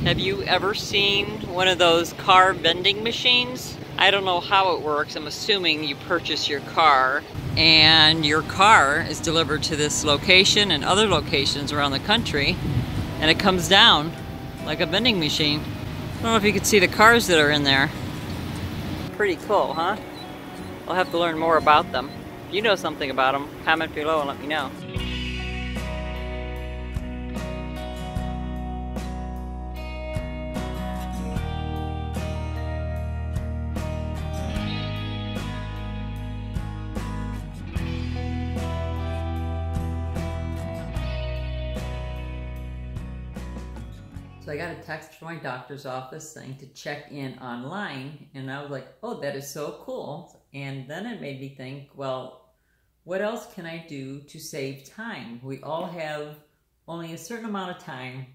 Have you ever seen one of those car vending machines? I don't know how it works. I'm assuming you purchase your car and your car is delivered to this location and other locations around the country, and it comes down like a vending machine. I don't know if you can see the cars that are in there. Pretty cool, huh? I'll have to learn more about them. If you know something about them, comment below and let me know. So I got a text from my doctor's office saying to check in online, and I was like, oh, that is so cool. And then it made me think, well, what else can I do to save time? We all have only a certain amount of time,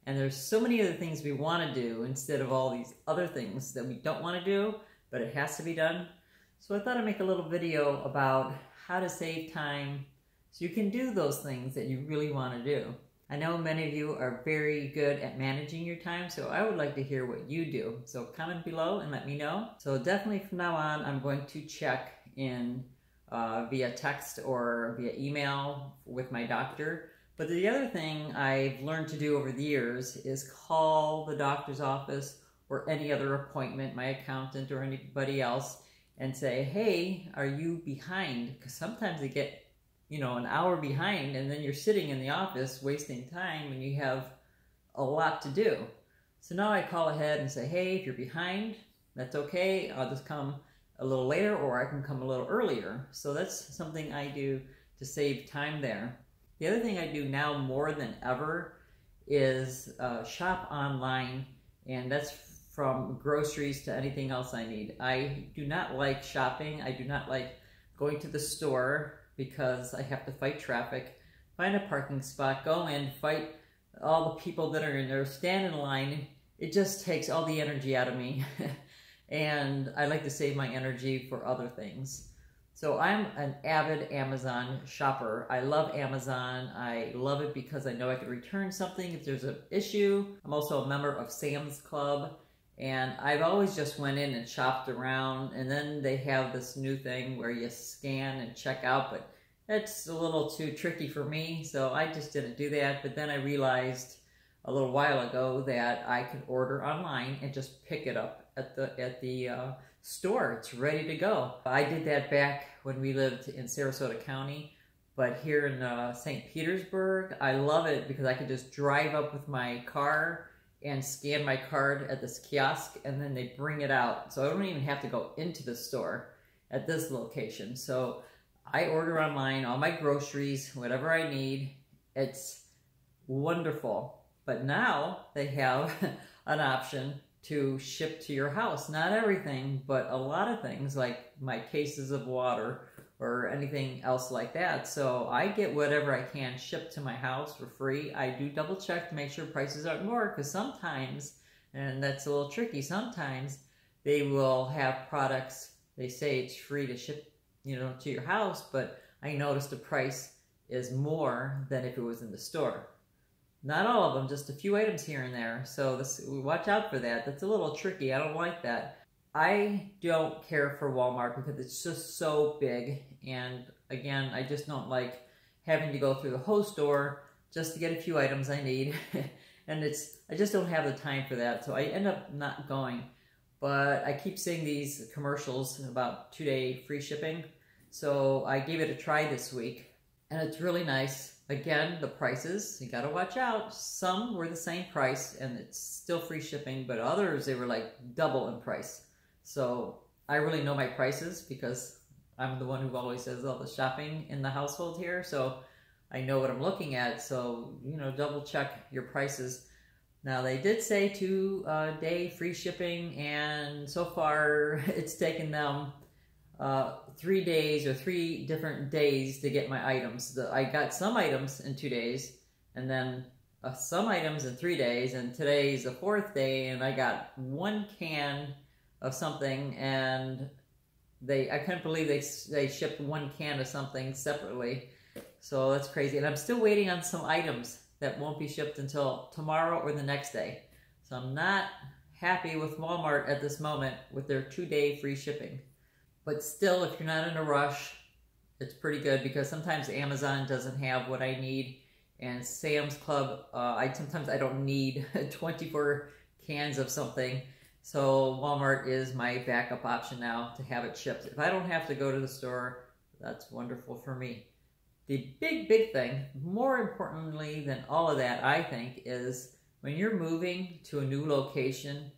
and there's so many other things we want to do instead of all these other things that we don't want to do, but it has to be done. So I thought I'd make a little video about how to save time so you can do those things that you really want to do. I know many of you are very good at managing your time, so I would like to hear what you do. So comment below and let me know. So definitely from now on, I'm going to check in via text or via email with my doctor. But the other thing I've learned to do over the years is call the doctor's office or any other appointment, my accountant or anybody else, and say, hey, are you behind? Because sometimes they get an hour behind, and then you're sitting in the office wasting time and you have a lot to do. So now I call ahead and say, hey, if you're behind, that's okay. I'll just come a little later, or I can come a little earlier. So that's something I do to save time there. The other thing I do now more than ever is shop online, and that's from groceries to anything else I need. I do not like shopping. I do not like going to the store because I have to fight traffic, find a parking spot, go in, fight all the people that are in there, stand in line. It just takes all the energy out of me. And I like to save my energy for other things. So I'm an avid Amazon shopper. I love Amazon. I love it because I know I can return something if there's an issue. I'm also a member of Sam's Club. And I've always just went in and shopped around, and then they have this new thing where you scan and check out, but that's a little too tricky for me, so I just didn't do that. But then I realized a little while ago that I could order online and just pick it up at the store. It's ready to go. I did that back when we lived in Sarasota County, but here in St. Petersburg, I love it because I could just drive up with my car and scan my card at this kiosk, and then they bring it out. So I don't even have to go into the store at this location. So I order online all my groceries, whatever I need. It's wonderful. But now they have an option to ship to your house. Not everything, but a lot of things, like my cases of water or anything else like that. So I get whatever I can shipped to my house for free. I do double check to make sure prices aren't more, because sometimes, and that's a little tricky, sometimes they will have products, they say it's free to ship, to your house, but I noticed the price is more than if it was in the store. Not all of them, just a few items here and there. So watch out for that. That's a little tricky. I don't like that. I don't care for Walmart because it's just so big, and again, I just don't like having to go through the whole store just to get a few items I need. And I just don't have the time for that, so I end up not going. But I keep seeing these commercials about 2-day free shipping, so I gave it a try this week, and it's really nice. Again, the prices, you gotta watch out. Some were the same price and it's still free shipping, but others, they were like double in price. So I really know my prices because I'm the one who always does all the shopping in the household here. So I know what I'm looking at. So, double check your prices. Now they did say 2-day free shipping, and so far it's taken them 3 days or 3 different days to get my items. I got some items in 2 days, and then some items in 3 days, and today's the 4th day, and I got 1 can of something, and I couldn't believe they shipped 1 can of something separately. So that's crazy. And I'm still waiting on some items that won't be shipped until tomorrow or the next day. So So I'm not happy with Walmart at this moment with their 2-day free shipping. But still, if you're not in a rush, it's pretty good, because sometimes Amazon doesn't have what I need, and Sam's Club, sometimes I don't need 24 cans of something. So Walmart is my backup option now to have it shipped. If I don't have to go to the store, that's wonderful for me. The big thing, more importantly than all of that, I think, is when you're moving to a new location,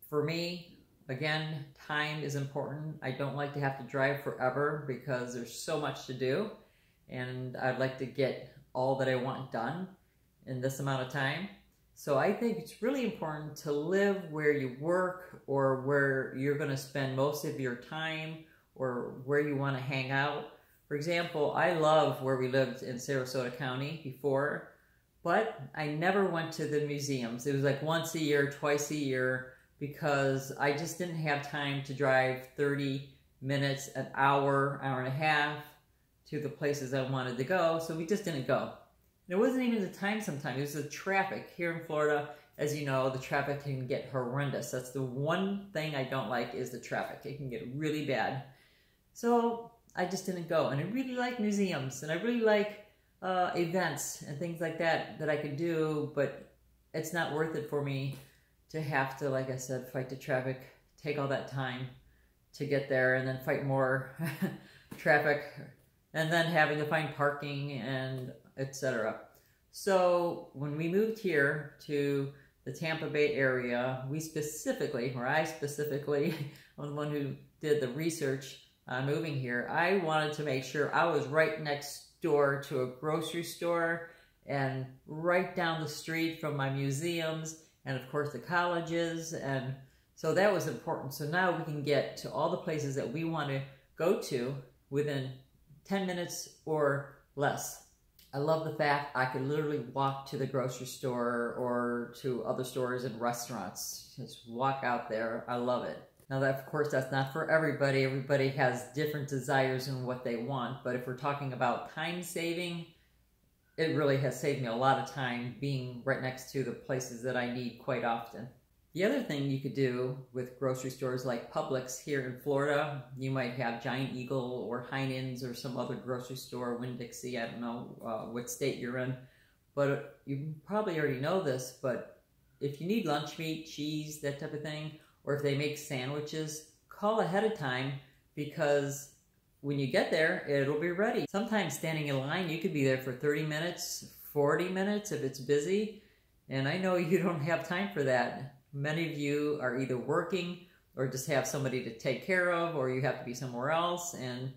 for me, again, time is important. I don't like to have to drive forever because there's so much to do, and I'd like to get all that I want done in this amount of time. So I think it's really important to live where you work, or where you're going to spend most of your time, or where you want to hang out. For example, I love where we lived in Sarasota County before, but I never went to the museums. It was like once a year, twice a year, because I just didn't have time to drive 30 minutes, an hour, hour and a half to the places I wanted to go, so we just didn't go. It wasn't even the time sometimes, it was the traffic. Here in Florida, as you know, the traffic can get horrendous. That's the one thing I don't like, is the traffic. It can get really bad. So I just didn't go. And I really like museums, and I really like events and things like that I could do, but it's not worth it for me to have to, like I said, fight the traffic, take all that time to get there, and then fight more traffic, and then having to find parking and etc. So when we moved here to the Tampa Bay area, I specifically, I'm the one who did the research on moving here. I wanted to make sure I was right next door to a grocery store, and right down the street from my museums, and of course the colleges, and so that was important. So now we can get to all the places that we want to go to within 10 minutes or less. I love the fact I could literally walk to the grocery store or to other stores and restaurants. Just walk out there. I love it. Now, that, of course, that's not for everybody. Everybody has different desires and what they want. But if we're talking about time saving, it really has saved me a lot of time being right next to the places that I need quite often. The other thing you could do with grocery stores like Publix here in Florida, you might have Giant Eagle or Heinen's or some other grocery store, Winn-Dixie, I don't know what state you're in, but you probably already know this, but if you need lunch meat, cheese, that type of thing, or if they make sandwiches, call ahead of time, because when you get there, it'll be ready. Sometimes standing in line, you could be there for 30 minutes, 40 minutes if it's busy, and I know you don't have time for that. Many of you are either working or just have somebody to take care of, or you have to be somewhere else, and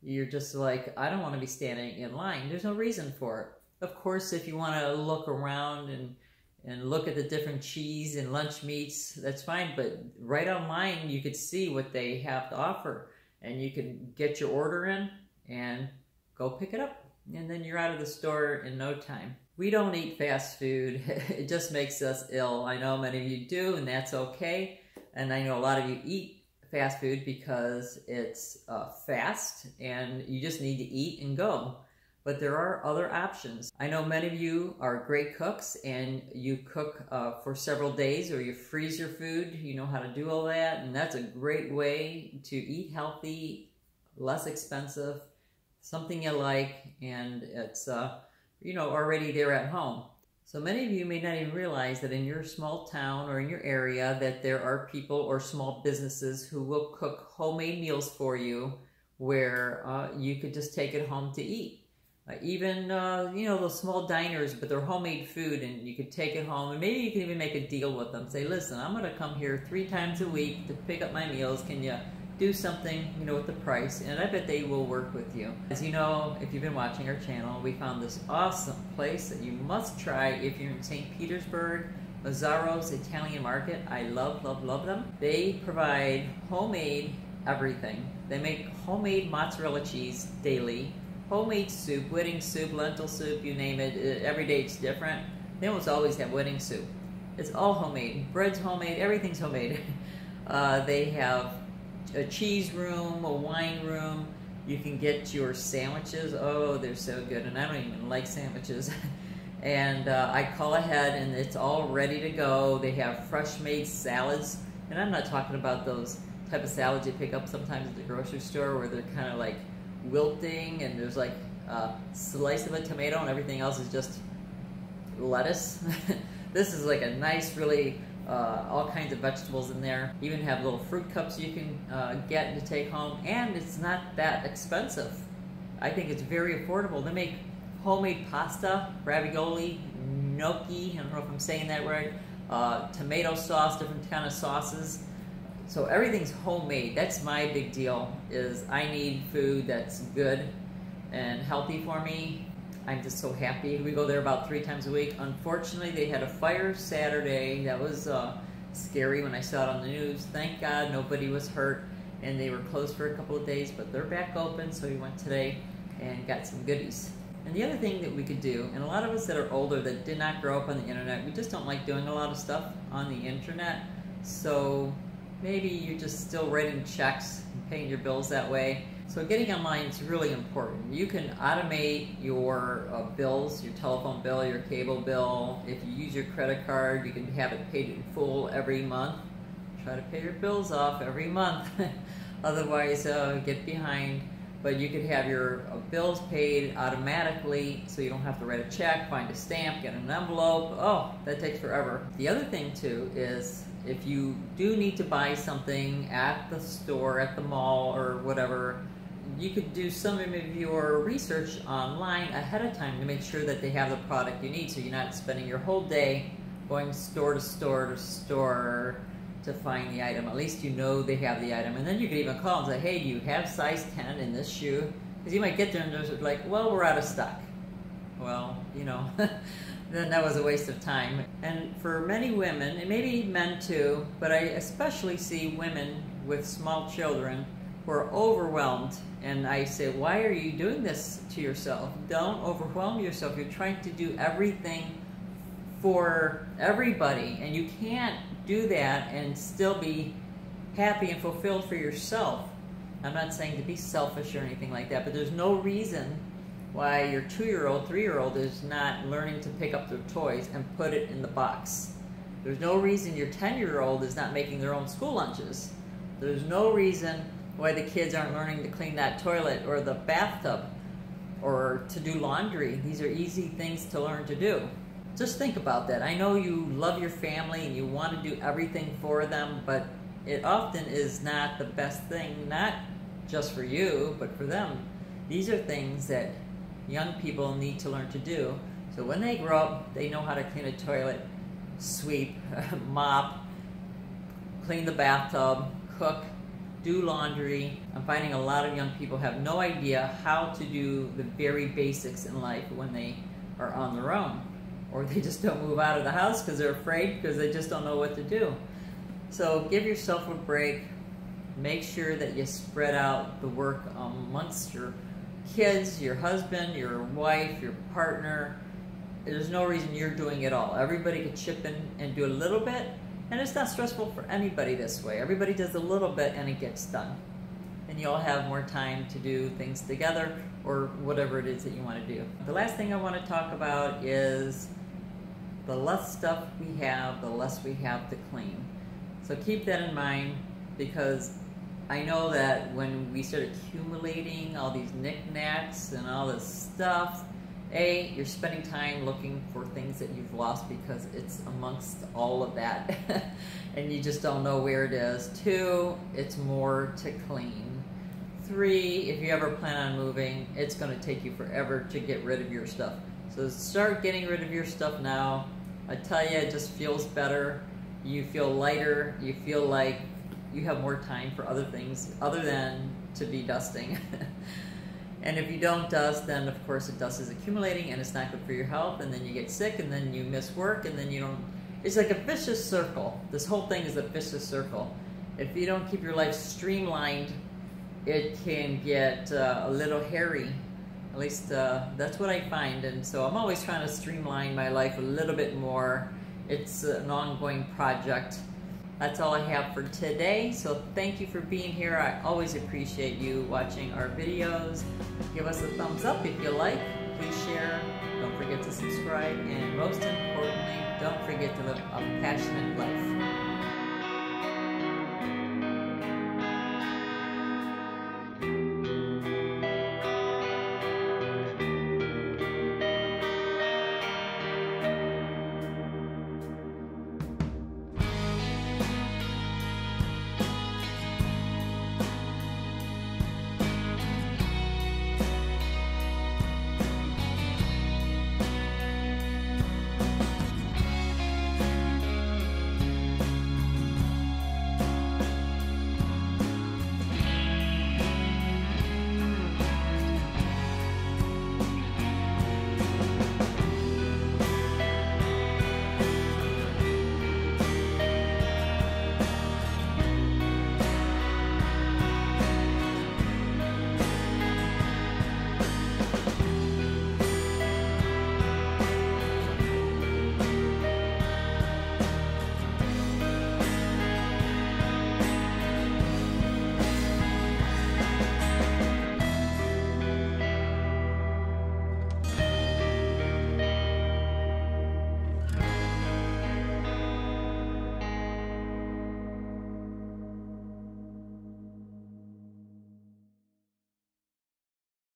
you're just like, I don't want to be standing in line. There's no reason for it. Of course, if you want to look around and look at the different cheese and lunch meats, that's fine, but right online you could see what they have to offer, and you can get your order in and go pick it up, and then you're out of the store in no time. We don't eat fast food. It just makes us ill. I know many of you do, and that's okay. And I know a lot of you eat fast food because it's fast and you just need to eat and go. But there are other options. I know many of you are great cooks, and you cook for several days, or you freeze your food. You know how to do all that, and that's a great way to eat healthy, less expensive, something you like, and it's you know, already there at home. So many of you may not even realize that in your small town or in your area that there are people or small businesses who will cook homemade meals for you, where you could just take it home to eat. Even, you know, those small diners, but they're homemade food, and you could take it home, and maybe you can even make a deal with them. Say, listen, I'm going to come here 3 times a week to pick up my meals. Can you do something, you know, with the price? And I bet they will work with you. As you know, if you've been watching our channel, we found this awesome place that you must try if you're in St. Petersburg, Mazzaro's Italian Market. I love, love, love them. They provide homemade everything. They make homemade mozzarella cheese daily, homemade soup, wedding soup, lentil soup, you name it. Every day it's different. They almost always have wedding soup. It's all homemade. Bread's homemade. Everything's homemade. They have a cheese room, a wine room. You can get your sandwiches. Oh, they're so good. And I don't even like sandwiches. And I call ahead and it's all ready to go. They have fresh made salads. And I'm not talking about those type of salads you pick up sometimes at the grocery store where they're kind of like wilting and there's like a slice of a tomato and everything else is just lettuce. This is like a nice, really all kinds of vegetables in there. Even have little fruit cups you can get to take home, and it's not that expensive. I think it's very affordable. They make homemade pasta, ravioli, gnocchi, I don't know if I'm saying that right, tomato sauce, different kind of sauces. So everything's homemade. That's my big deal, is I need food that's good and healthy for me. I'm just so happy. We go there about 3 times a week. Unfortunately, they had a fire Saturday. That was scary when I saw it on the news. Thank God nobody was hurt, and they were closed for a couple of days, but they're back open, so we went today and got some goodies. And the other thing that we could do, and a lot of us that are older that did not grow up on the internet, we just don't like doing a lot of stuff on the internet. So maybe you're just still writing checks and paying your bills that way. So getting online is really important. You can automate your bills, your telephone bill, your cable bill. If you use your credit card, you can have it paid in full every month. Try to pay your bills off every month. Otherwise, get behind. But you could have your bills paid automatically so you don't have to write a check, find a stamp, get an envelope. Oh, that takes forever. The other thing too is if you do need to buy something at the store, at the mall or whatever, you could do some of your research online ahead of time to make sure that they have the product you need, so you're not spending your whole day going store to store to store to find the item. At least you know they have the item. And then you could even call and say, hey, do you have size 10 in this shoe? Because you might get there and there's like, well, we're out of stock. Well, you know, then that was a waste of time. And for many women, and maybe men too, but I especially see women with small children who are overwhelmed. And I say, why are you doing this to yourself? Don't overwhelm yourself. You're trying to do everything for everybody, and you can't do that and still be happy and fulfilled for yourself. I'm not saying to be selfish or anything like that, but there's no reason why your 2-year-old, 3-year-old is not learning to pick up their toys and put it in the box. There's no reason your 10-year-old is not making their own school lunches. There's no reason why the kids aren't learning to clean that toilet or the bathtub or to do laundry. These are easy things to learn to do. Just think about that. I know you love your family and you want to do everything for them, but it often is not the best thing, not just for you, but for them. These are things that young people need to learn to do. So when they grow up, they know how to clean a toilet, sweep, mop, clean the bathtub, cook, do laundry. I'm finding a lot of young people have no idea how to do the very basics in life when they are on their own. Or they just don't move out of the house because they're afraid, because they just don't know what to do. So give yourself a break. Make sure that you spread out the work amongst your kids, your husband, your wife, your partner. There's no reason you're doing it all. Everybody could chip in and do a little bit, and it's not stressful for anybody this way. Everybody does a little bit and it gets done. And you all have more time to do things together or whatever it is that you want to do. The last thing I want to talk about is the less stuff we have, the less we have to clean. So keep that in mind, because I know that when we start accumulating all these knickknacks and all this stuff, A, you're spending time looking for things that you've lost because it's amongst all of that and you just don't know where it is. 2, it's more to clean. 3, if you ever plan on moving, it's going to take you forever to get rid of your stuff. So start getting rid of your stuff now. I tell you, it just feels better. You feel lighter. You feel like you have more time for other things other than to be dusting. And if you don't dust, then of course the dust is accumulating and it's not good for your health, and then you get sick, and then you miss work, and then you don't. It's like a vicious circle. This whole thing is a vicious circle. If you don't keep your life streamlined, it can get a little hairy. At least that's what I find, and so I'm always trying to streamline my life a little bit more. It's an ongoing project. That's all I have for today, so thank you for being here. I always appreciate you watching our videos. Give us a thumbs up if you like. please share, don't forget to subscribe, and most importantly, don't forget to live a passionate